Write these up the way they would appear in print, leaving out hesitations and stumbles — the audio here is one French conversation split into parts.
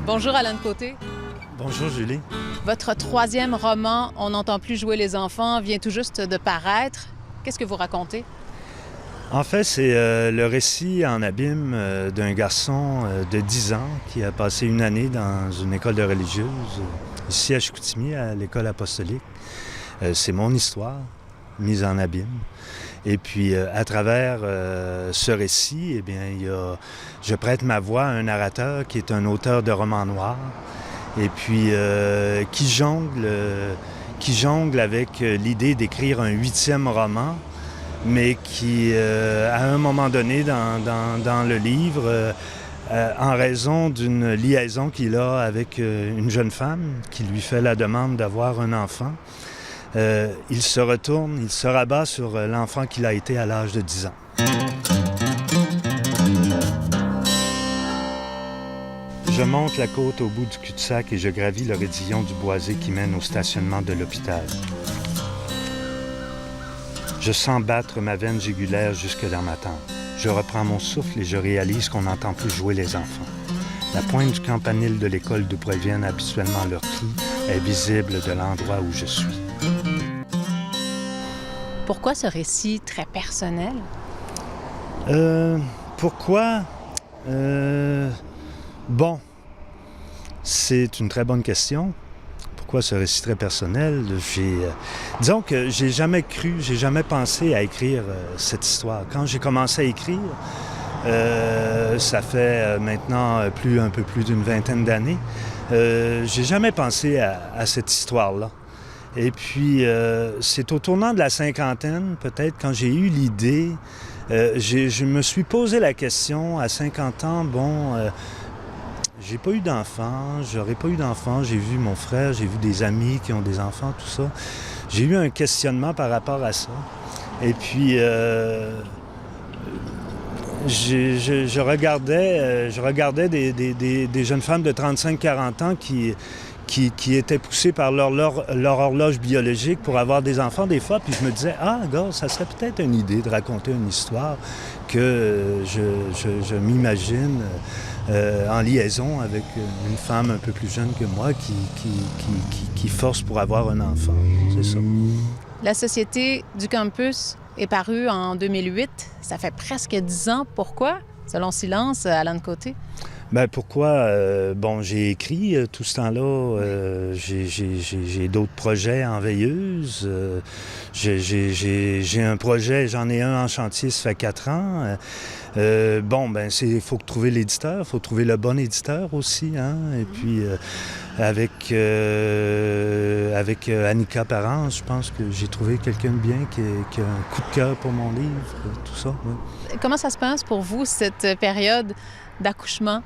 Bonjour Alain Côté. Bonjour Julie. Votre troisième roman, On n'entend plus jouer les enfants, vient tout juste de paraître. Qu'est-ce que vous racontez? En fait, c'est le récit en abîme d'un garçon de 10 ans qui a passé une année dans une école de religieuse, ici à Chicoutimi, à l'école apostolique. C'est mon histoire, mise en abîme. Et puis, à travers ce récit, eh bien, je prête ma voix à un narrateur qui est un auteur de romans noirs et puis qui jongle avec l'idée d'écrire un 8e roman, mais qui, à un moment donné dans le livre, en raison d'une liaison qu'il a avec une jeune femme qui lui fait la demande d'avoir un enfant, il se retourne, il se rabat sur l'enfant qu'il a été à l'âge de 10 ans. Je monte la côte au bout du cul-de-sac et je gravis le raidillon du boisé qui mène au stationnement de l'hôpital. Je sens battre ma veine jugulaire jusque dans ma tempe. Je reprends mon souffle et je réalise qu'on n'entend plus jouer les enfants. La pointe du campanile de l'école d'où proviennent habituellement leurs cris est visible de l'endroit où je suis. Pourquoi ce récit très personnel? Pourquoi? Bon, c'est une très bonne question. Pourquoi ce récit très personnel? Disons que j'ai jamais pensé à écrire cette histoire. Quand j'ai commencé à écrire, ça fait maintenant un peu plus d'une vingtaine d'années, j'ai jamais pensé à cette histoire-là. Et puis, c'est au tournant de la cinquantaine, peut-être, quand j'ai eu l'idée, je me suis posé la question à 50 ans, j'ai pas eu d'enfant, j'aurais pas eu d'enfant, j'ai vu mon frère, j'ai vu des amis qui ont des enfants, tout ça. J'ai eu un questionnement par rapport à ça. Et puis, je regardais des jeunes femmes de 35-40 ans qui étaient poussées par leur horloge biologique pour avoir des enfants des fois, puis je me disais, gars, ça serait peut-être une idée de raconter une histoire que je m'imagine en liaison avec une femme un peu plus jeune que moi qui force pour avoir un enfant. C'est ça. La Société du campus est parue en 2008. Ça fait presque 10 ans. Pourquoi? Selon Silence, Alain Côté. Pourquoi? J'ai écrit tout ce temps-là. J'ai d'autres projets en veilleuse. J'ai un projet, j'en ai un en chantier, ça fait 4 ans. Il faut trouver l'éditeur, il faut trouver le bon éditeur aussi, hein? Et puis, avec Annika Parent, je pense que j'ai trouvé quelqu'un de bien qui a un coup de cœur pour mon livre, tout ça. Oui. Comment ça se passe pour vous, cette période d'accouchement?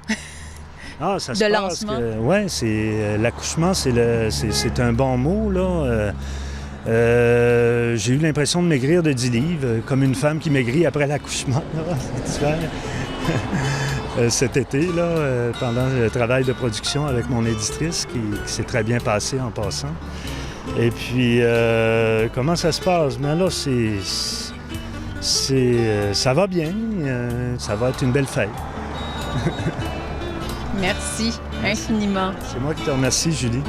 Ça se passe que, l'accouchement, c'est un bon mot, là. J'ai eu l'impression de maigrir de 10 livres, comme une femme qui maigrit après l'accouchement. Cet été, là, pendant le travail de production avec mon éditrice, qui s'est très bien passé en passant. Et puis, comment ça se passe? Mais là, ça va bien. Ça va être une belle fête. Merci infiniment. C'est moi qui te remercie, Julie.